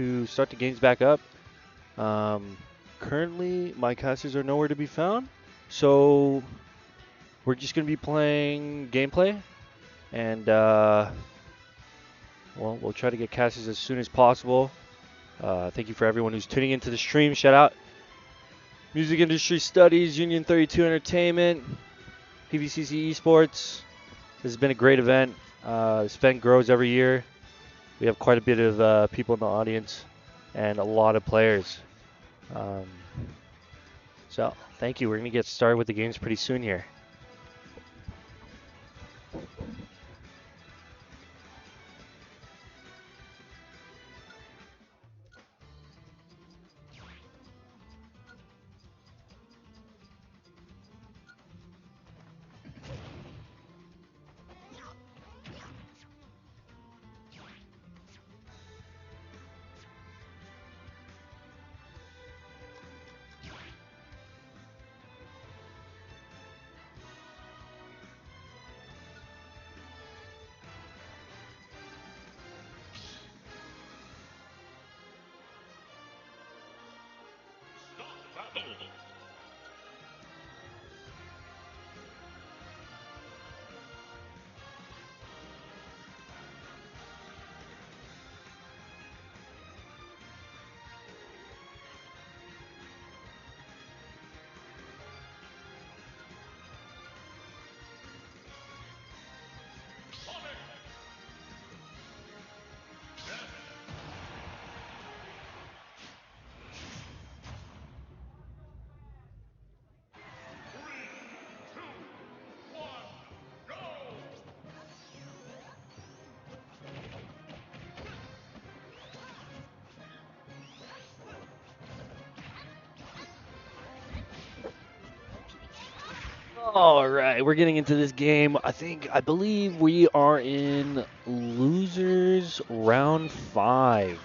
to start the games back up. Currently, my casters are nowhere to be found, so we're just going to be playing gameplay, and well, we'll try to get casters as soon as possible. Thank you for everyone who's tuning into the stream. Shout out Music Industry Studies, Union 32 Entertainment, PVCC Esports. This has been a great event. This event grows every year. We have quite a bit of people in the audience and a lot of players. Um, so thank you. We're going to get started with the games pretty soon here. All right, we're getting into this game. I believe we are in losers round 5.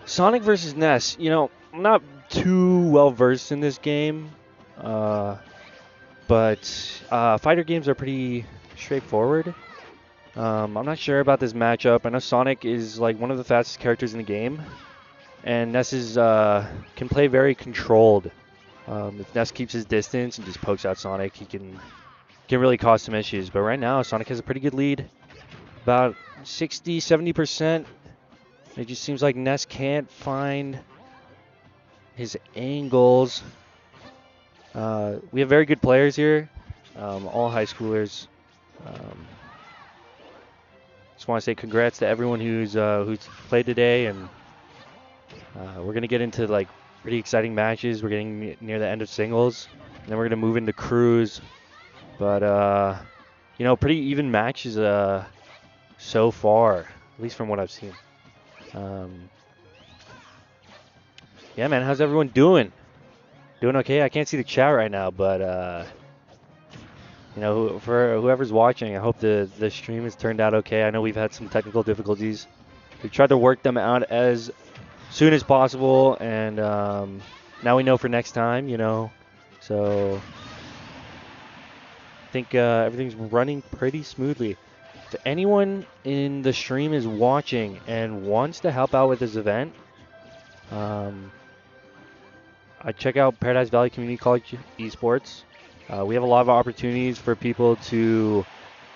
Sonic versus Ness. You know, I'm not too well versed in this game, but fighter games are pretty straightforward. I'm not sure about this matchup. I know Sonic is like one of the fastest characters in the game, and Ness is can play very controlled. If Ness keeps his distance and just pokes out Sonic, he can really cause some issues. But right now, Sonic has a pretty good lead, about 60, 70%. It just seems like Ness can't find his angles. We have very good players here, all high schoolers. Just want to say congrats to everyone who's played today, and we're gonna get into like pretty exciting matches. We're getting near the end of singles, and then we're gonna move into crews. But you know, pretty even matches so far, at least from what I've seen. Yeah, man, how's everyone doing? Doing okay? I can't see the chat right now, but you know, for whoever's watching, I hope the stream has turned out okay. I know we've had some technical difficulties. We tried to work them out as soon as possible, and now we know for next time, you know. So I think everything's running pretty smoothly. If anyone in the stream is watching and wants to help out with this event, I check out Paradise Valley Community College Esports. We have a lot of opportunities for people to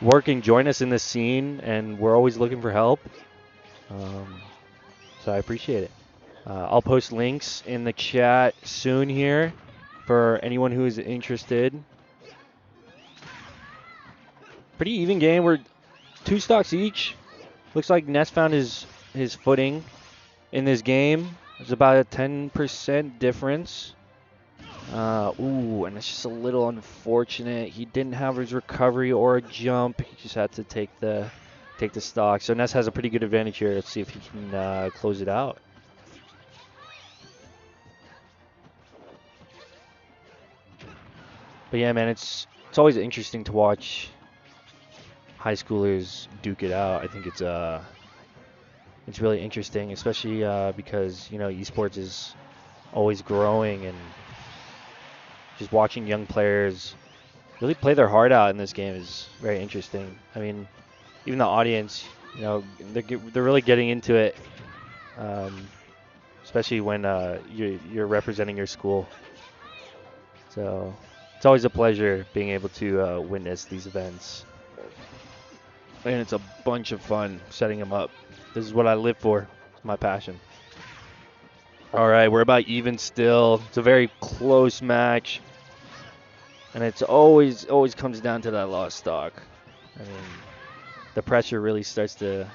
work and join us in this scene, and we're always looking for help. So I appreciate it. I'll post links in the chat soon here for anyone who is interested. Pretty even game. We're 2 stocks each. Looks like Ness found his footing in this game. There's about a 10% difference. Ooh, and it's just a little unfortunate. He didn't have his recovery or a jump. He just had to take the stock. So Ness has a pretty good advantage here. Let's see if he can close it out. But yeah, man, it's always interesting to watch high schoolers duke it out. I think it's really interesting, especially because, you know, esports is always growing, and just watching young players really play their heart out in this game is very interesting. I mean, even the audience, you know, they're really getting into it. especially when you're representing your school. So it's always a pleasure being able to witness these events. And it's a bunch of fun setting them up. This is what I live for. It's my passion. All right, we're about even still. It's a very close match. And it's always comes down to that lost stock. I mean, the pressure really starts to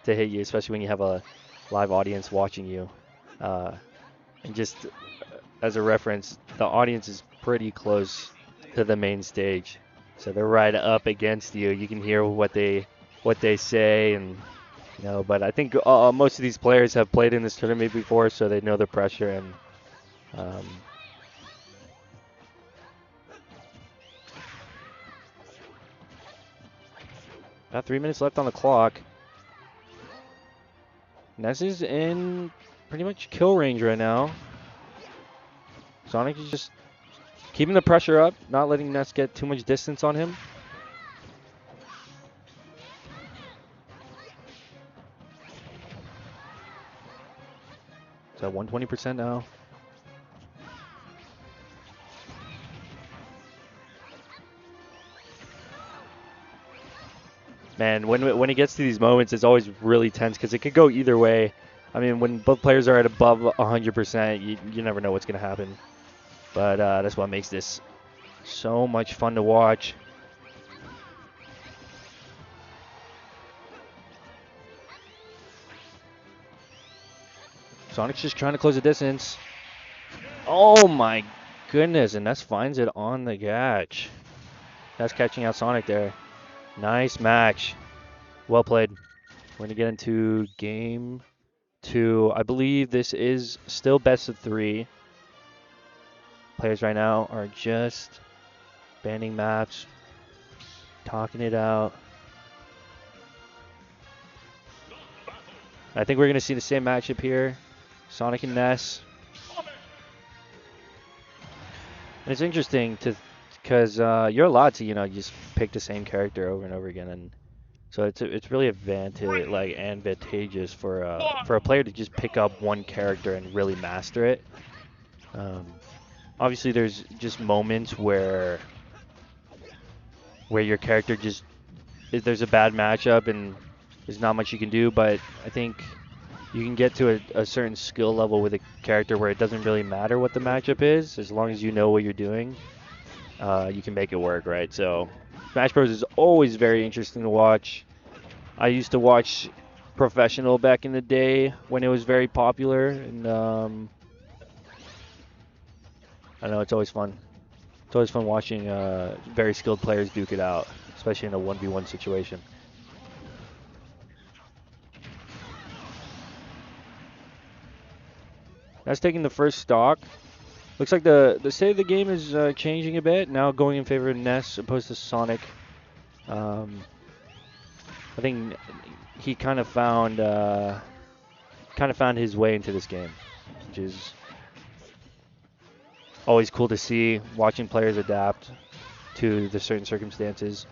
hit you, especially when you have a live audience watching you. And just as a reference, the audience is pretty close to the main stage. So they're right up against you. You can hear what they say, and but I think most of these players have played in this tournament before, so they know the pressure. And about 3 minutes left on the clock. Ness is in pretty much kill range right now. Sonic is just keeping the pressure up, not letting Ness get too much distance on him. It's at 120% now. Man, when it gets to these moments, it's always really tense because it could go either way. I mean, when both players are at above 100%, you never know what's going to happen. But that's what makes this so much fun to watch. Sonic's just trying to close the distance. Oh my goodness, and Ness finds it on the catch. That's catching out Sonic there. Nice match. Well played. We're going to get into game 2. I believe this is still best of 3. Players right now are just banning maps, talking it out. I think we're going to see the same matchup here. Sonic and Ness. And it's interesting because you're allowed to, just pick the same character over and over again, and so it's really advantageous for a player to just pick up one character and really master it. Obviously, there's just moments where your character there's a bad matchup and there's not much you can do, but I think you can get to a certain skill level with a character where it doesn't really matter what the matchup is, as long as you know what you're doing. You can make it work, right? So Smash Bros is always very interesting to watch. I used to watch Professional back in the day when it was very popular, and I know it's always fun. It's always fun watching very skilled players duke it out, especially in a 1v1 situation. That's taking the first stock. Looks like the state of the game is changing a bit, now going in favor of Ness opposed to Sonic. I think he kind of found his way into this game, which is always cool to see, watching players adapt to the certain circumstances.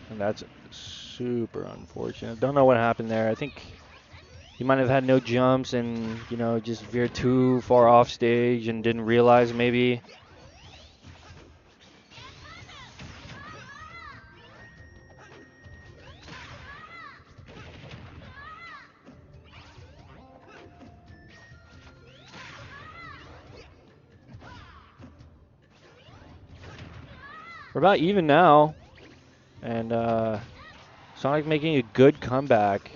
And that's super unfortunate. Don't know what happened there. I think he might have had no jumps and, just veered too far off stage and didn't realize maybe. We're about even now. And Sonic making a good comeback.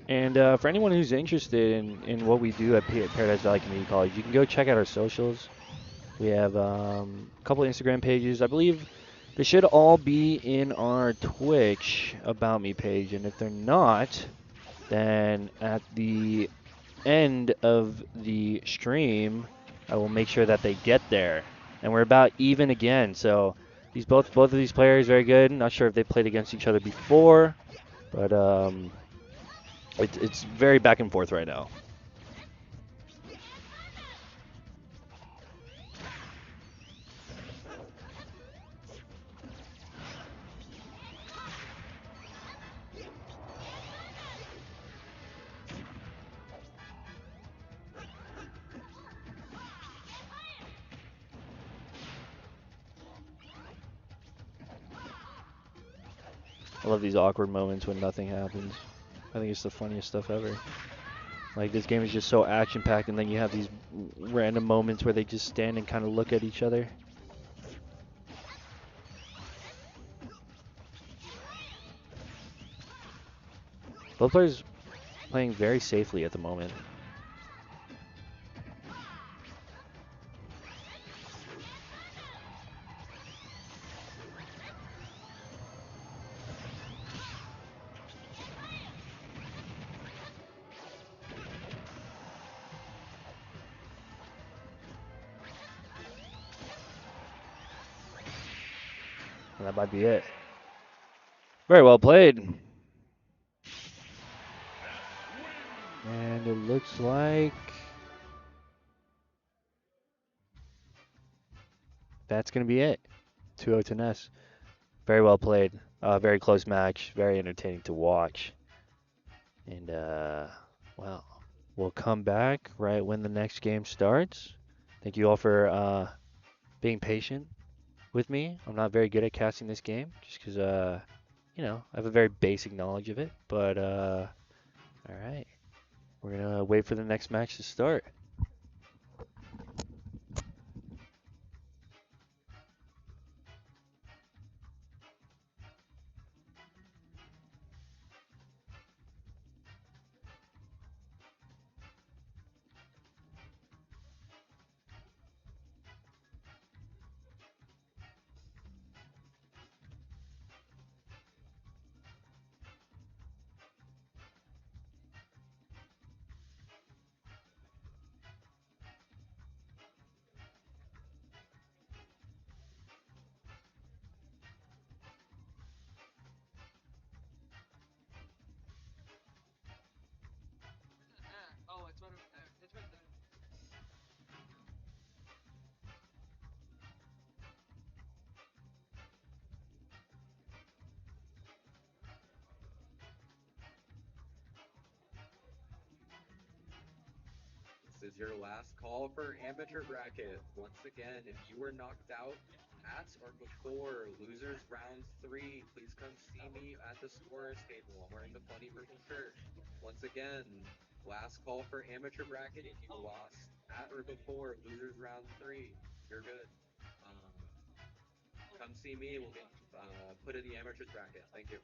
And for anyone who's interested in what we do at Paradise Valley Community College, you can go check out our socials. We have a couple of Instagram pages. I believe They should all be in our Twitch About Me page, and if they're not, then at the end of the stream, I will make sure that they get there. And we're about even again, so both of these players very good. Not sure if they played against each other before, but it's very back and forth right now. I love these awkward moments when nothing happens. I think it's the funniest stuff ever. Like, this game is just so action-packed, and then you have these random moments where they just stand and kind of look at each other. Both players playing very safely at the moment. And that might be it. Very well played. And it looks like that's going to be it. 2-0 to Ness. Very well played. Very close match. Very entertaining to watch. And, well, we'll come back right when the next game starts. Thank you all for being patient with me. I'm not very good at casting this game just because, you know, I have a very basic knowledge of it. But, all right. We're going to wait for the next match to start. This is your last call for amateur bracket. Once again, if you were knocked out at or before losers round 3, please come see me at the scorers table. I'm wearing the funny purple shirt. Once again, last call for amateur bracket. If you lost at or before losers round 3, you're good. Um, Come see me. We'll get put in the amateurs bracket. Thank you.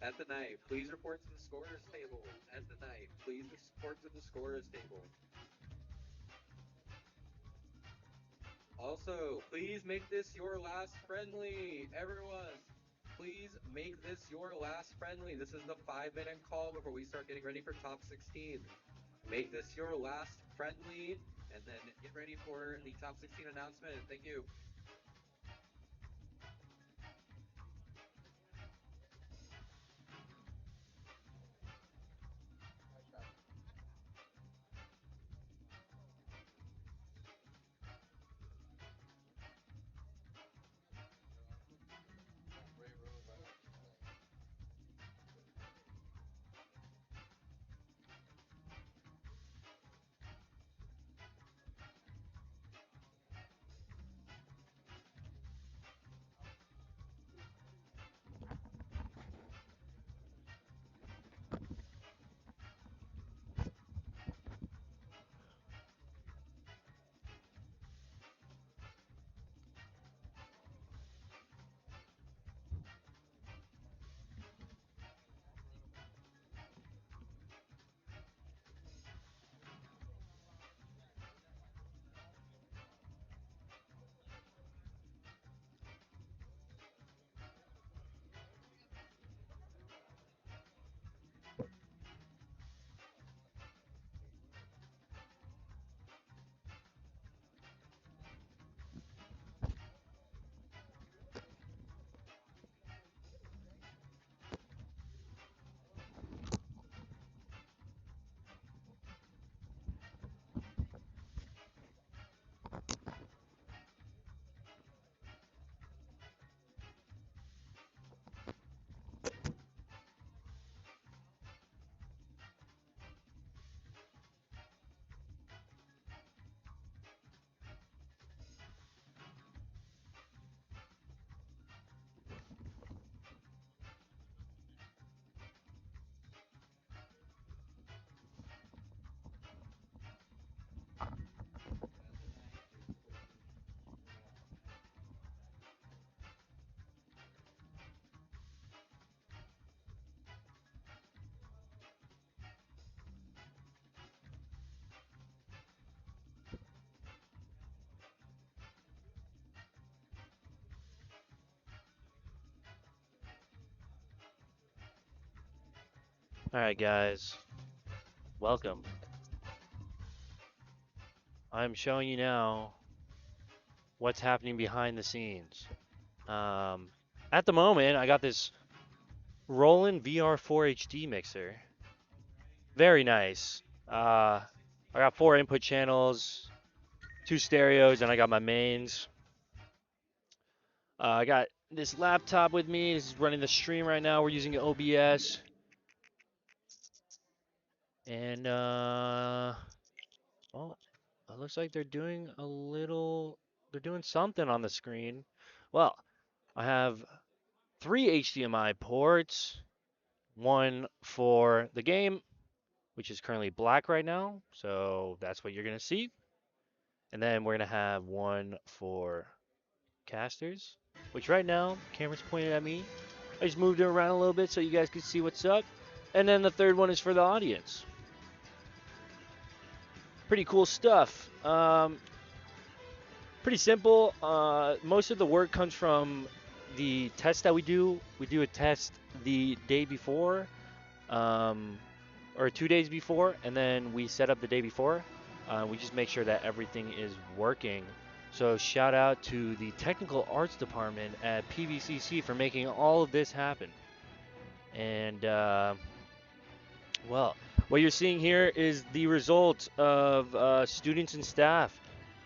At the knife, please report to the scorer's table. At the knife, please report to the scorer's table. Also, please make this your last friendly. Everyone, please make this your last friendly. This is the 5-minute call before we start getting ready for top 16. Make this your last friendly, and then get ready for the top 16 announcement. Thank you. All right, guys, welcome. I'm showing you now what's happening behind the scenes. Um, at the moment, I got this Roland VR4 HD mixer. Very nice. I got 4 input channels, 2 stereos, and I got my mains. I got this laptop with me. This is running the stream right now. We're using OBS. And, well, it looks like they're doing they're doing something on the screen. Well, I have 3 HDMI ports, one for the game, which is currently black right now, so that's what you're going to see. And then we're going to have one for casters, which right now, camera's pointed at me. I just moved it around a little bit so you guys can see what's up. And then the third one is for the audience. Pretty cool stuff. Pretty simple. Most of the work comes from the test that we do. We do a test the day before, or 2 days before, and then we set up the day before. We just make sure that everything is working. So shout out to the technical arts department at PVCC for making all of this happen. And well, What you're seeing here is the result of students and staff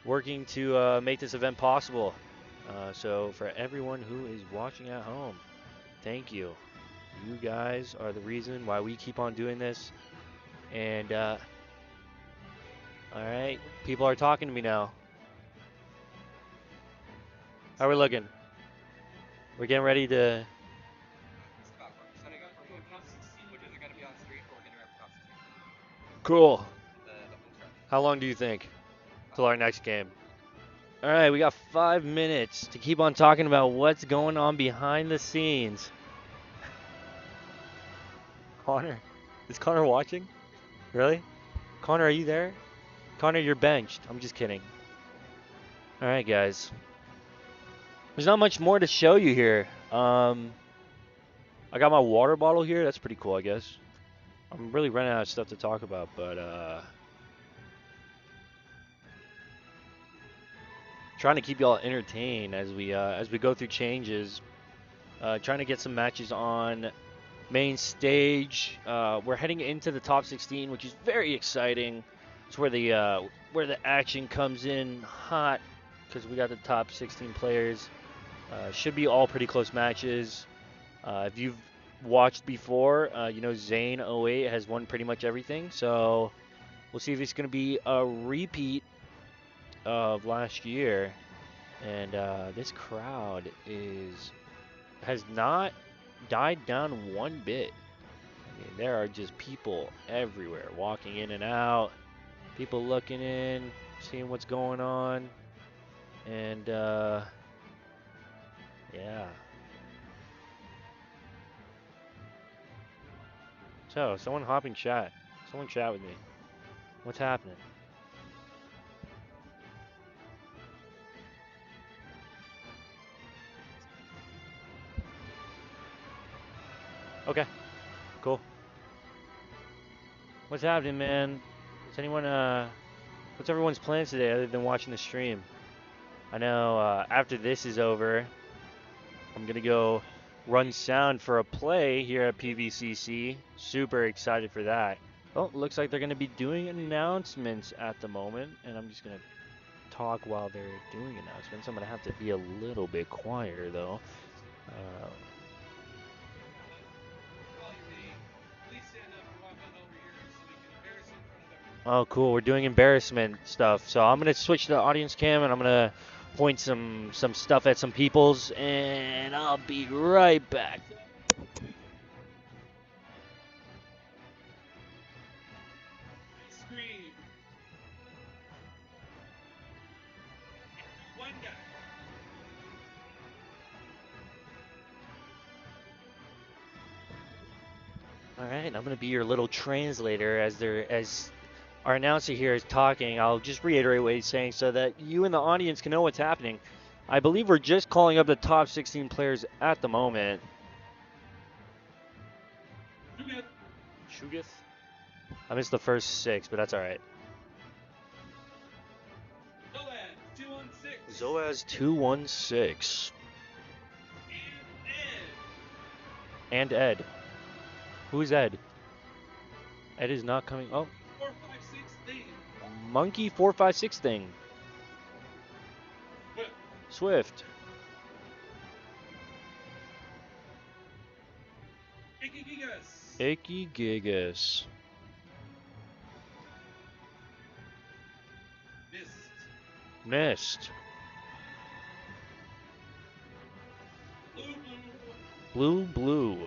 working to make this event possible. So for everyone who is watching at home, thank you. You guys are the reason why we keep on doing this. And all right, people are talking to me now. How are we looking? We're getting ready to. Cool. How long do you think till our next game? All right, we got 5 minutes to keep on talking about what's going on behind the scenes. Connor, is Connor watching? Really? Connor, are you there? Connor, you're benched. I'm just kidding. All right, guys. There's not much more to show you here. I got my water bottle here. That's pretty cool, I guess. I'm really running out of stuff to talk about, but trying to keep y'all entertained as we go through changes. Trying to get some matches on main stage. We're heading into the top 16, which is very exciting. It's where the action comes in hot because we got the top 16 players. Should be all pretty close matches. If you've watched before, you know Zane 08 has won pretty much everything. So we'll see if it's going to be a repeat of last year. And this crowd has not died down one bit. I mean, there are just people everywhere walking in and out, people looking in, seeing what's going on, and yeah. So, someone hopping chat. Someone chat with me. What's happening? Okay, cool. What's happening, man? Is anyone what's everyone's plans today other than watching the stream? I know after this is over, I'm gonna go run sound for a play here at PVCC. Super excited for that. Oh, looks like they're gonna be doing announcements at the moment, and I'm just gonna talk while they're doing announcements. I'm gonna have to be a little bit quieter though. Uh, Oh, cool. We're doing embarrassment stuff. So I'm gonna switch to the audience cam and I'm gonna point some stuff at some peoples, and I'll be right back. All right, I'm gonna be your little translator as our announcer here is talking. I'll just reiterate what he's saying so that you in the audience can know what's happening. I believe we're just calling up the top 16 players at the moment. Shugith? I missed the first 6, but that's all right. Zoaz 216. And Ed. Who's Ed? Ed is not coming. Oh. Monkey 456 thing. Swift. Icky Gigas. Mist. Blue.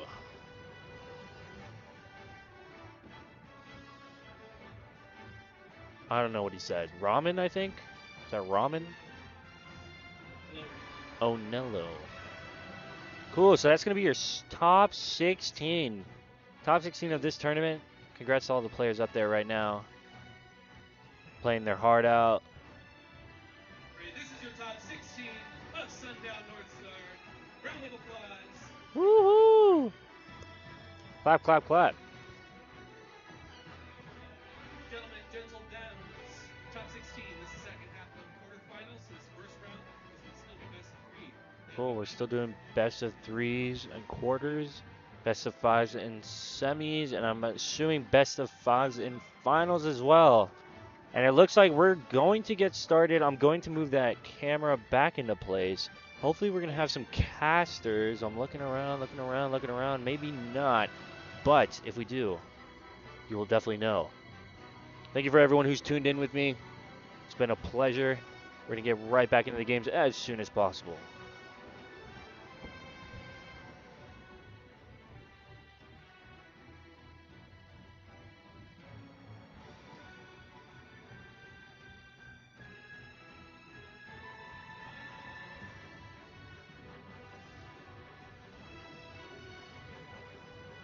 I don't know what he said. Ramen, I think? Is that ramen? Oh, Nello. Cool, so that's going to be your top 16. Top 16 of this tournament. Congrats to all the players up there right now. Playing their heart out. This is your top 16 of Sundown North Star. Round of applause. Woohoo! Clap, clap, clap. Gentlemen, gentle dames, top 16. This is the second half of quarterfinals. This first round is still the best of 3. Cool, we're still doing best of 3s and quarters. Best of fives in semis, and I'm assuming best of fives in finals as well. And it looks like we're going to get started. I'm going to move that camera back into place. Hopefully we're going to have some casters. I'm looking around, looking around, looking around. Maybe not. But if we do, you will definitely know. Thank you for everyone who's tuned in with me. It's been a pleasure. We're going to get right back into the games as soon as possible.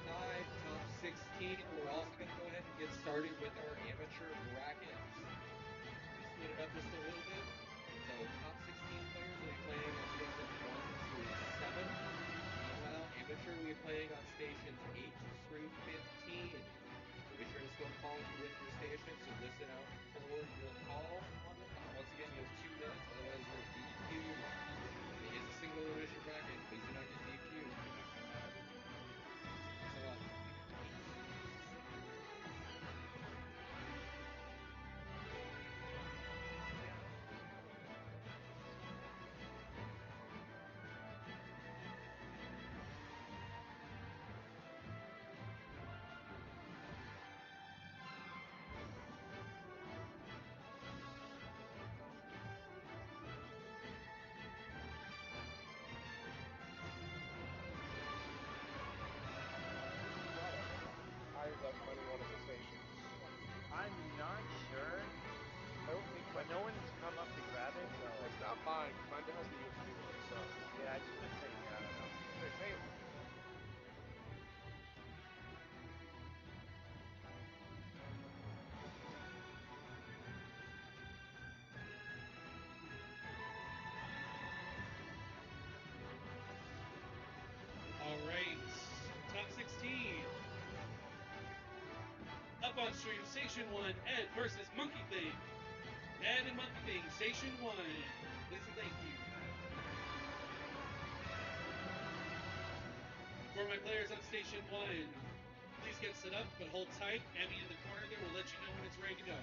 Five, top 16. We're also going to go ahead and get started with our amateur brackets. Split it up just a little bit. So top 16 players will be playing on stations 1 through 7. Meanwhile, amateur will be playing on stations 8 through 15. So be sure to still call with your station, so listen out for your call on the call. Once again, you have 2 minutes, otherwise you're DQ'd. It is a single elimination bracket. Please do not get DQ'd. Do not come back. So, I'm not sure. I don't think, but no one's come up to grab it, so. It's not mine. Mine has the USB one, so. Yeah, it's just been sitting here. I don't know. Hey, All right, top 16. Up on stream, Station 1, Ed versus Monkey Thing. Ed and Monkey Thing, Station 1. Please and thank you. For my players on Station 1, please get set up, but hold tight. Abby in the corner there will let you know when it's ready to go.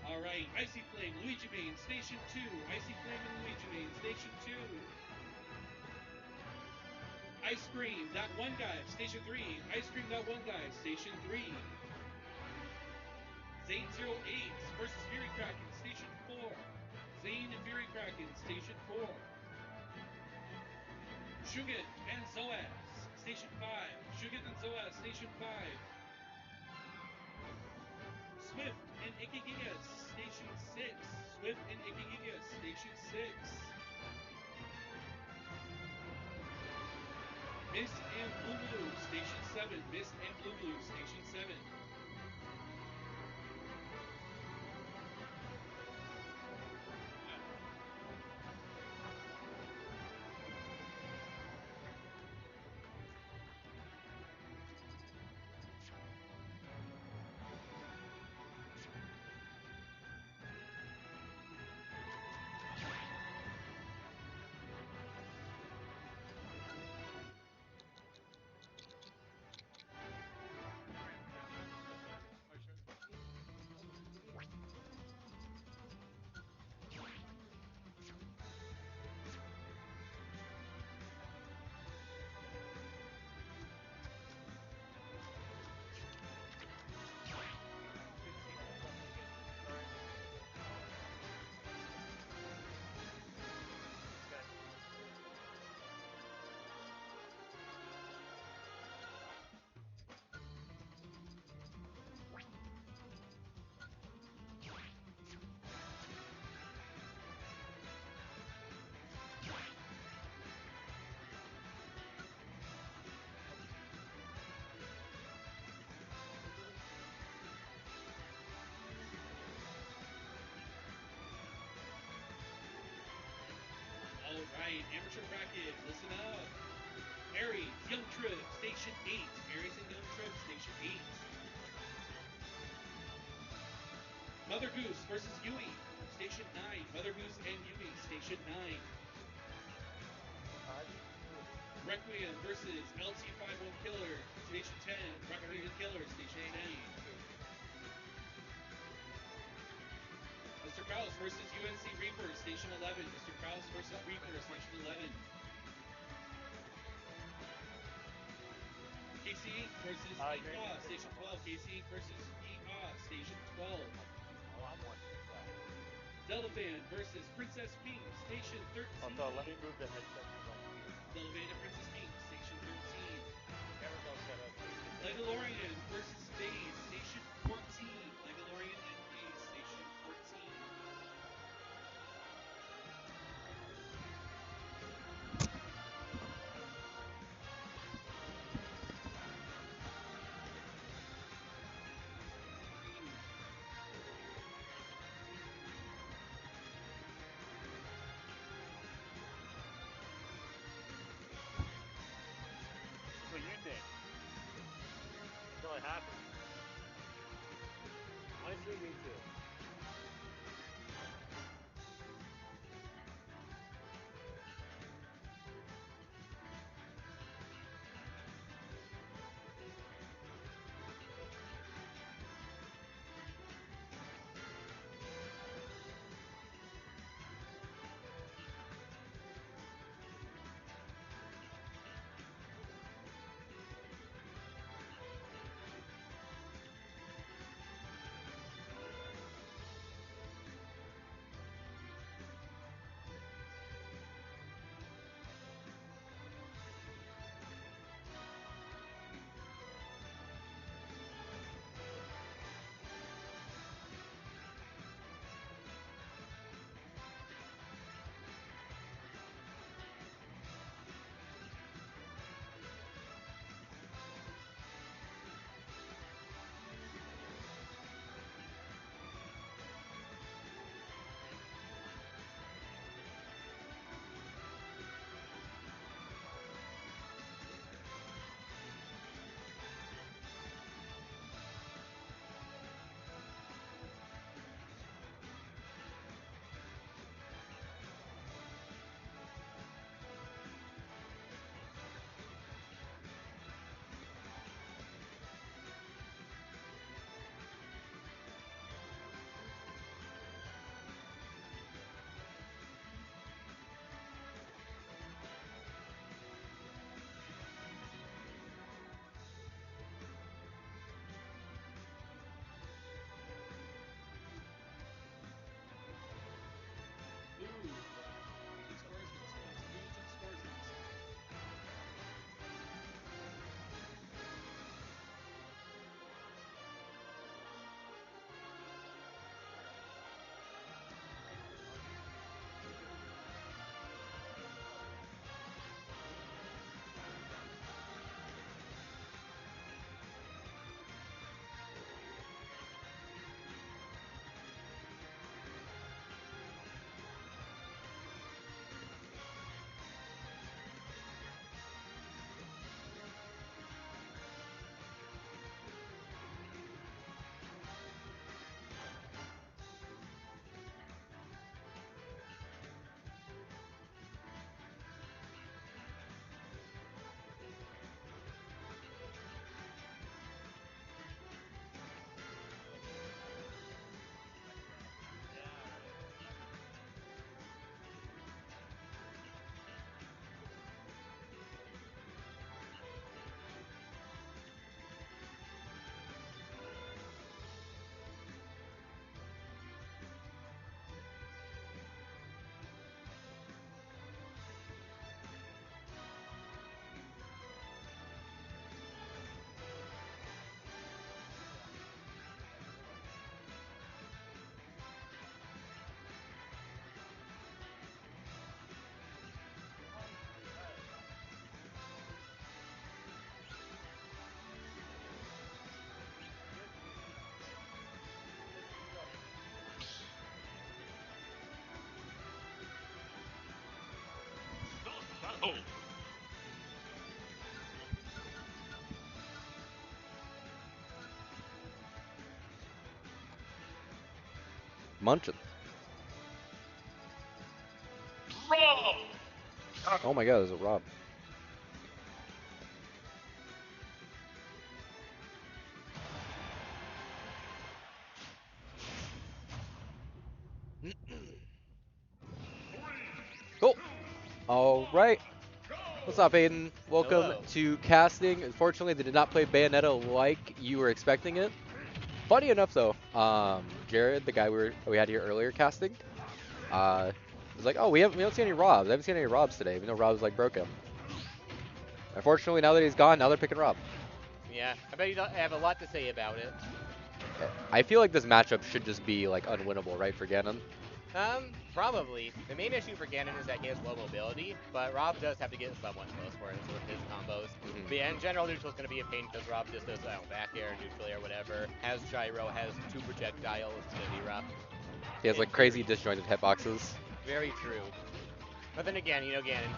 All right, Icy Flame, Luigi Main, Station 2. Icy Flame and Luigi Main, Station 2. Ice Cream, that one guy, Station 3. Ice Cream, that one guy, Station 3. Zane 08 versus Fury Kraken, Station 4. Zane and Fury Kraken, Station 4. Shuget and Zoaz, Station 5. Shuget and Zoaz, Station 5. Swift and Ikigigas, Station 6. Swift and Ikigigas, Station 6. Mist and Blue Blue, Station 7. Mist and Blue Blue, Station 7. All right, amateur bracket, listen up. Aries, Young Trip, Station 8. Aries and Young Trip, Station 8. Mother Goose versus Yui, Station 9. Mother Goose and Yui, Station 9. Requiem versus LT51 Killer, Station 10. Requiem Killer, Station 10. Mr. Kraus versus UNC Reaper, Station 11. Mr. Kraus versus Reaper, Station 11. KC Inc. versus EA, Station 12. KC Inc. versus EA, Station 12. Delafan versus Princess Pink, Station 13. Also, let me move the headset because I'm here. Delafan and Princess Pink, Station 13. Camera's all set up, so you can. Legalorian versus FaZe, Station 14. Legalorian and FaZe, Station 14. That's what you think. Until it happens. Honestly, me too. Oh. Munching. Oh my god, there's a Rob. All right. What's up, Aiden? Welcome Hello. to casting. Unfortunately, they did not play Bayonetta like you were expecting it. Funny enough, though, Jared, the guy we had here earlier casting, was like, "Oh, we don't see any Robs. I haven't seen any Robs today, even though Robs like broke him." Unfortunately, now that he's gone, now they're picking Rob. Yeah, I bet you don't have a lot to say about it. I feel like this matchup should just be like unwinnable, right, for Ganon? Probably. The main issue for Ganon is that he has low mobility, but Rob does have to get somewhat close for it with his combos. But yeah, in general, neutral's going to be a pain because Rob just does back air, neutral air, whatever. Has gyro, has 2 projectiles. It's going to be rough. He has like crazy disjointed hitboxes. Very true. But then again, Ganon